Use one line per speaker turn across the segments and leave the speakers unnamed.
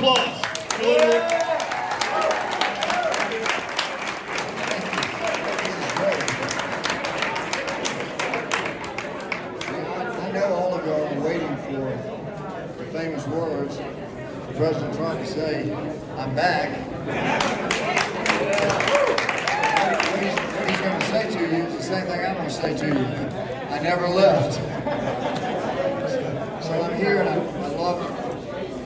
applause.
I know all of you are waiting for the famous words for President Trump to say, "I'm back." What he's going to say to you is the same thing I'm going to say to you. I never left. So I'm here, and I'd love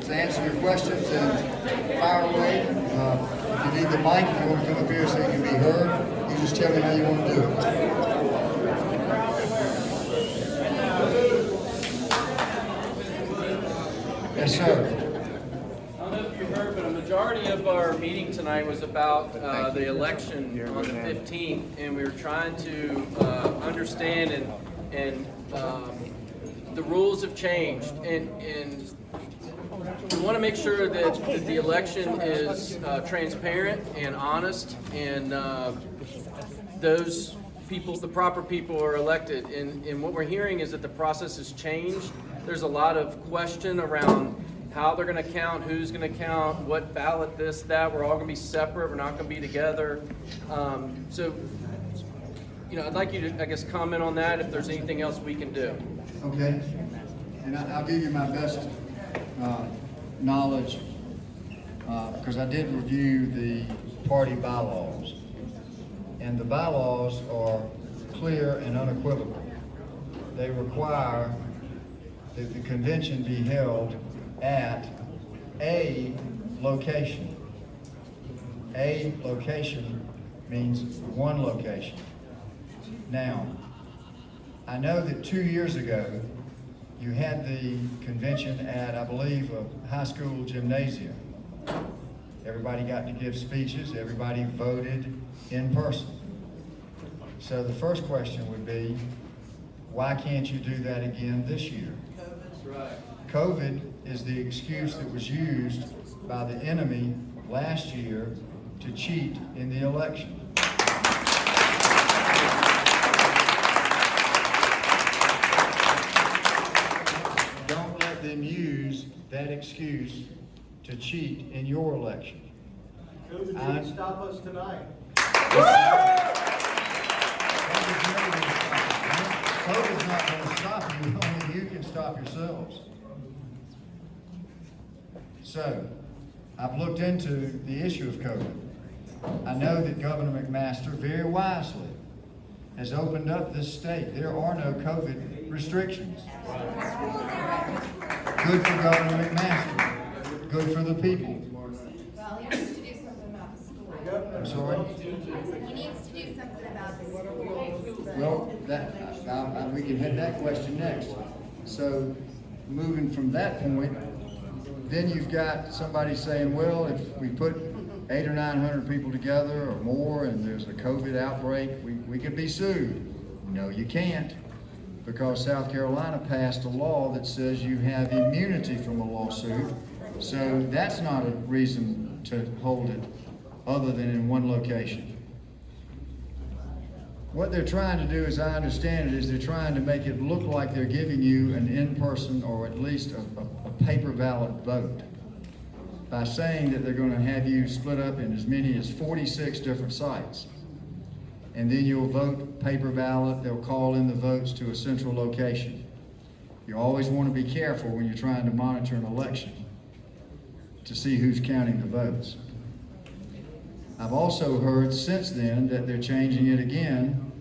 to answer your questions and fire away. If you need the mic, if you want to come up here so you can be heard, you just tell me how you want to do it. Yes, sir.
I don't know if you heard, but a majority of our meeting tonight was about the election on the 15th, and we were trying to understand and the rules have changed, and we want to make sure that the election is transparent and honest, and those people, the proper people, are elected. And what we're hearing is that the process has changed. There's a lot of question around how they're going to count, who's going to count, what ballot, this, that. We're all going to be separate. We're not going to be together. So, I'd like you to, I guess, comment on that if there's anything else we can do.
Okay. And I'll give you my best knowledge because I did review the party bylaws. And the bylaws are clear and unequivocal. They require that the convention be held at a location. A location means one location. Now, I know that 2 years ago, you had the convention at, I believe, a high school gymnasium. Everybody got to give speeches, everybody voted in person. So the first question would be, why can't you do that again this year?
That's right.
COVID is the excuse that was used by the enemy last year to cheat in the election. Don't let them use that excuse to cheat in your election.
COVID didn't stop us tonight.
COVID's not going to stop you, only you can stop yourselves. So, I've looked into the issue of COVID. I know that Governor McMaster very wisely has opened up this state. There are no COVID restrictions. Good for Governor McMaster. Good for the people.
Well, he needs to do something about the schools.
I'm sorry?
He needs to do something about the schools.
Well, we can hit that question next. So, moving from that point, then you've got somebody saying, well, if we put 800 or 900 people together or more and there's a COVID outbreak, we could be sued. No, you can't, because South Carolina passed a law that says you have immunity from a lawsuit. So that's not a reason to hold it other than in one location. What they're trying to do, as I understand it, is they're trying to make it look like they're giving you an in-person or at least a paper ballot vote by saying that they're going to have you split up in as many as 46 different sites. And then you'll vote paper ballot. They'll call in the votes to a central location. You always want to be careful when you're trying to monitor an election to see who's counting the votes. I've also heard since then that they're changing it again,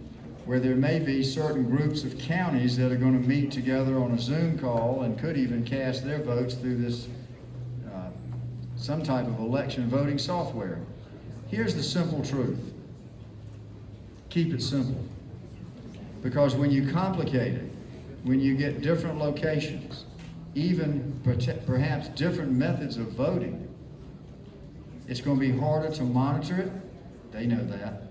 where there may be certain groups of counties that are going to meet together on a Zoom call and could even cast their votes through this some type of election voting software. Here's the simple truth. Keep it simple. Because when you complicate it, when you get different locations, even perhaps different methods of voting, it's going to be harder to monitor it. They know that.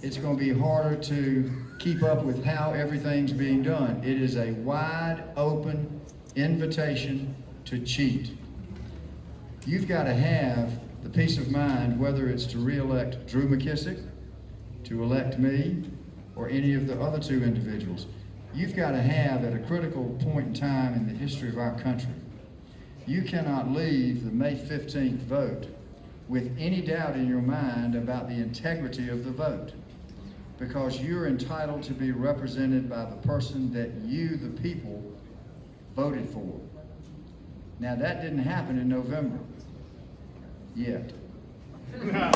It's going to be harder to keep up with how everything's being done. It is a wide open invitation to cheat. You've got to have the peace of mind, whether it's to re-elect Drew McKissick, to elect me, or any of the other two individuals. You've got to have, at a critical point in time in the history of our country, you cannot leave the May 15th vote with any doubt in your mind about the integrity of the vote, because you're entitled to be represented by the person that you, the people, voted for. Now, that didn't happen in November yet. That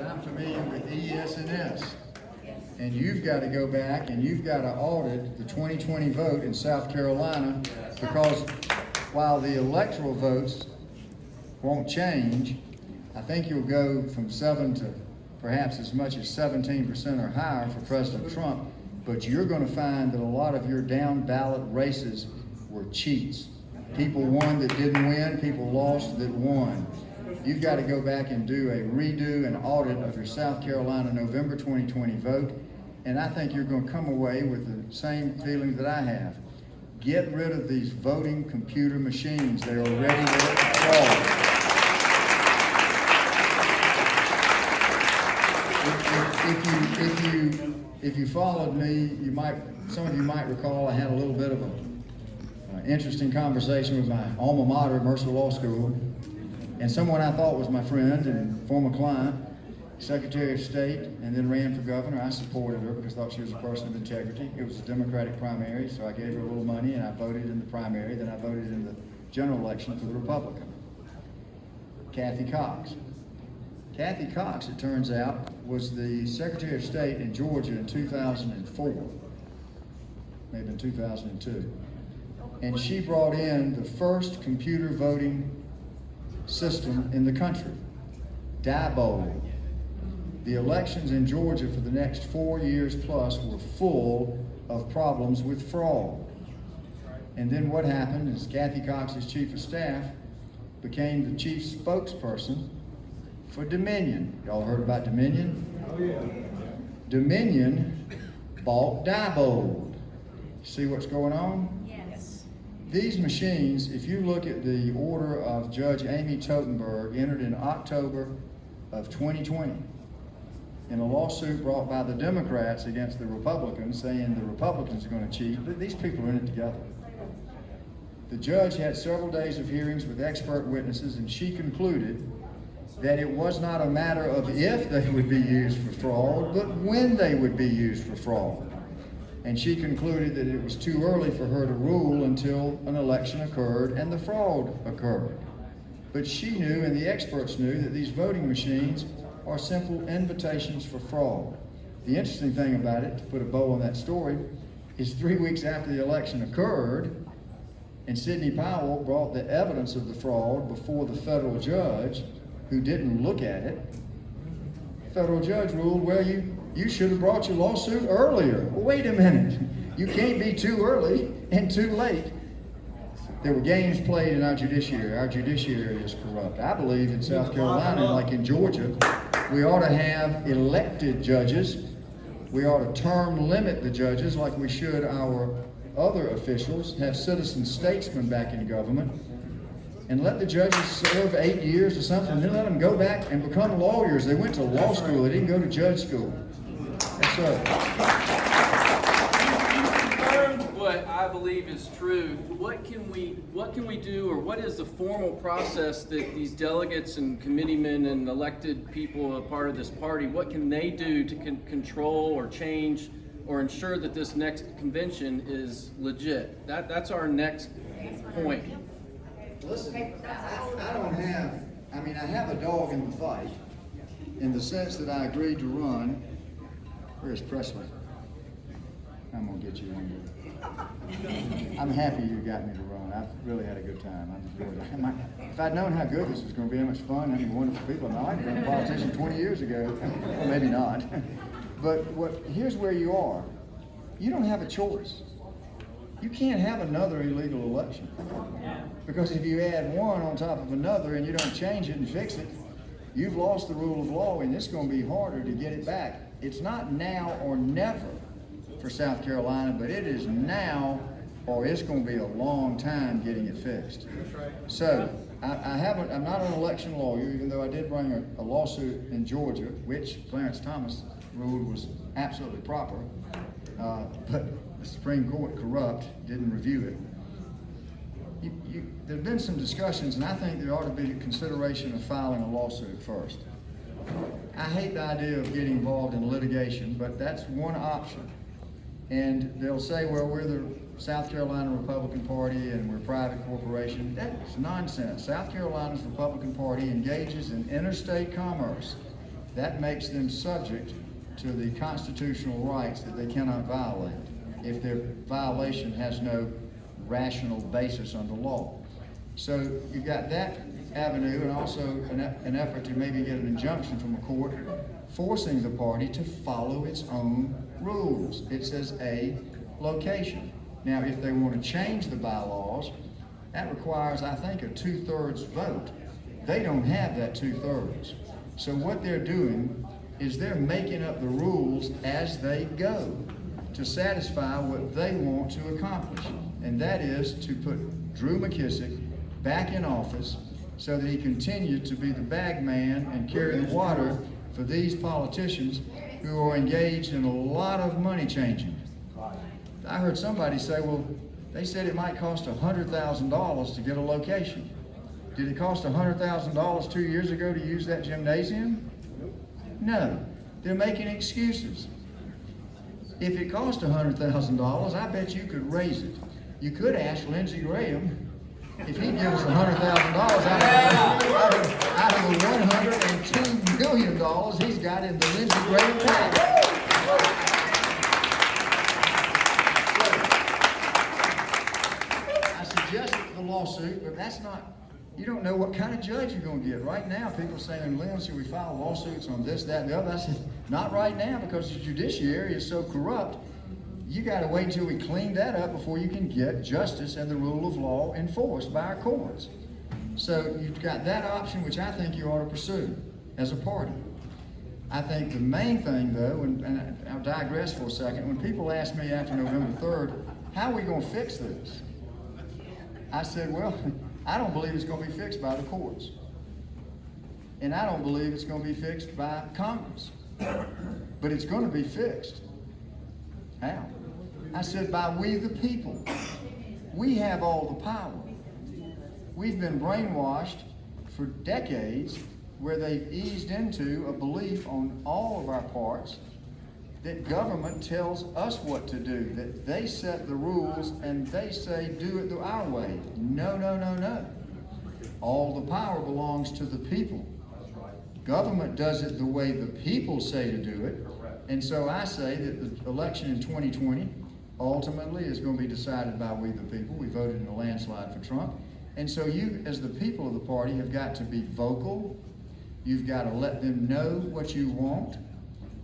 I'm familiar with ES&S. And you've got to go back and you've got to audit the 2020 vote in South Carolina, because while the electoral votes won't change, I think you'll go from 7 to perhaps as much as 17% or higher for President Trump, but you're going to find that a lot of your down ballot races were cheats. People won that didn't win, people lost that won. You've got to go back and do a redo and audit of your South Carolina November 2020 vote, and I think you're going to come away with the same feelings that I have. Get rid of these voting computer machines. They are already fraud. If you followed me, some of you might recall I had a little bit of an interesting conversation with my alma mater, Mercer Law School, and someone I thought was my friend and former client, Secretary of State, and then ran for governor. I supported her because I thought she was a person of integrity. It was a Democratic primary, so I gave her a little money and I voted in the primary. Then I voted in the general election for the Republican, Kathy Cox. Kathy Cox, it turns out, was the Secretary of State in Georgia in 2004, maybe in 2002. And she brought in the first computer voting system in the country, Diebold. The elections in Georgia for the next 4 years plus were full of problems with fraud. And then what happened is Kathy Cox's chief of staff became the chief spokesperson for Dominion. Y'all heard about Dominion?
Oh, yeah.
Dominion bought Diebold. See what's going on?
Yes.
These machines, if you look at the order of Judge Amy Totenberg, entered in October of 2020, in a lawsuit brought by the Democrats against the Republicans, saying the Republicans are going to cheat, but these people are in it together. The judge had several days of hearings with expert witnesses, and she concluded that it was not a matter of if they would be used for fraud, but when they would be used for fraud. And she concluded that it was too early for her to rule until an election occurred and the fraud occurred. But she knew, and the experts knew, that these voting machines are simple invitations for fraud. The interesting thing about it, to put a bow on that story, is 3 weeks after the election occurred, and Sidney Powell brought the evidence of the fraud before the federal judge, who didn't look at it. The federal judge ruled, well, you should have brought your lawsuit earlier. Well, wait a minute. You can't be too early and too late. There were games played in our judiciary. Our judiciary is corrupt. I believe in South Carolina, like in Georgia, we ought to have elected judges. We ought to term limit the judges like we should our other officials, have citizen statesmen back in government, and let the judges serve 8 years or something, then let them go back and become lawyers. They went to law school, they didn't go to judge school. Yes, sir.
What I believe is true. What can we do, or what is the formal process that these delegates and committeemen and elected people, a part of this party, what can they do to control or change or ensure that this next convention is legit? That's our next point.
Listen, I have a dog in the fight, in the sense that I agreed to run. Where's Presley? I'm gonna get you in here. I'm happy you got me to run. I've really had a good time. If I'd known how good this was gonna be, how much fun, how many wonderful people. Now, I'd been a politician 20 years ago. Well, maybe not. But here's where you are. You don't have a choice. You can't have another illegal election. Because if you add one on top of another and you don't change it and fix it, you've lost the rule of law, and it's going to be harder to get it back. It's not now or never for South Carolina, but it is now or it's going to be a long time getting it fixed. So I'm not an election lawyer, even though I did bring a lawsuit in Georgia, which Clarence Thomas ruled was absolutely proper, but the Supreme Court, corrupt, didn't review it. There have been some discussions, and I think there ought to be a consideration of filing a lawsuit first. I hate the idea of getting involved in litigation, but that's one option. And they'll say, well, we're the South Carolina Republican Party and we're a private corporation. That's nonsense. South Carolina's Republican Party engages in interstate commerce. That makes them subject to the constitutional rights that they cannot violate if their violation has no rational basis under law. So you've got that avenue, and also an effort to maybe get an injunction from a court forcing the party to follow its own rules. It says a location. Now, if they want to change the bylaws, that requires, I think, a 2/3 vote. They don't have that 2/3. So what they're doing is they're making up the rules as they go to satisfy what they want to accomplish. And that is to put Drew McKissick back in office so that he continued to be the bag man and carry the water for these politicians who are engaged in a lot of money changing. I heard somebody say, well, they said it might cost $100,000 to get a location. Did it cost $100,000 2 years ago to use that gymnasium? No, they're making excuses. If it cost $100,000, I bet you could raise it. You could ask Lindsey Graham if he'd give us $100,000 out of the $102 million he's got in the Lindsey Graham tax. I suggested the lawsuit, but that's not, you don't know what kind of judge you're going to get. Right now, people are saying, Lynn, should we file lawsuits on this, that, and the other? I said, not right now, because the judiciary is so corrupt. You got to wait until we clean that up before you can get justice and the rule of law enforced by our courts. So you've got that option, which I think you ought to pursue as a party. I think the main thing, though, and I'll digress for a second, when people ask me after November 3rd, how are we going to fix this? I said, well, I don't believe it's going to be fixed by the courts. And I don't believe it's going to be fixed by Congress. But it's going to be fixed. How? I said, by we the people. We have all the power. We've been brainwashed for decades where they've eased into a belief on all of our parts that government tells us what to do, that they set the rules and they say do it our way. No, no, no, no. All the power belongs to the people. Government does it the way the people say to do it. And so I say that the election in 2020 ultimately is going to be decided by we the people. We voted in a landslide for Trump. And so you, as the people of the party, have got to be vocal. You've got to let them know what you want.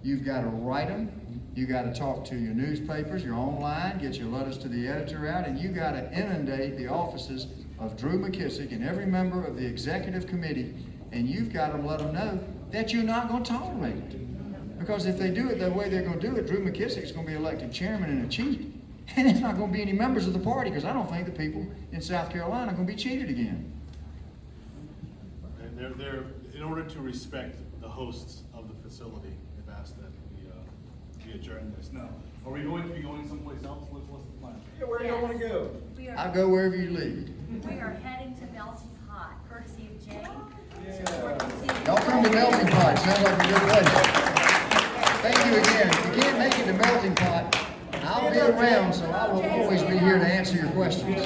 You've got to write them. You've got to talk to your newspapers, your online, get your letters to the editor out, and you've got to inundate the offices of Drew McKissick and every member of the executive committee, and you've got to let them know that you're not going to tolerate it. Because if they do it the way they're going to do it, Drew McKissick is going to be elected chairman and a cheat. And there's not going to be any members of the party, because I don't think the people in South Carolina are going to be cheated again.
And they're in order to respect the hosts of the facility, they've asked that we adjourn this. Now, are we going to be going someplace else? What's the plan?
Yeah, where do you want to go?
I'll go wherever you lead.
We are heading to Melton's Hot, courtesy of Jay.
Y'all come to Melting Pot. Sounds like a good place. Thank you again. If you can't make it to Melting Pot, I'll be around, so I will always be here to answer your questions.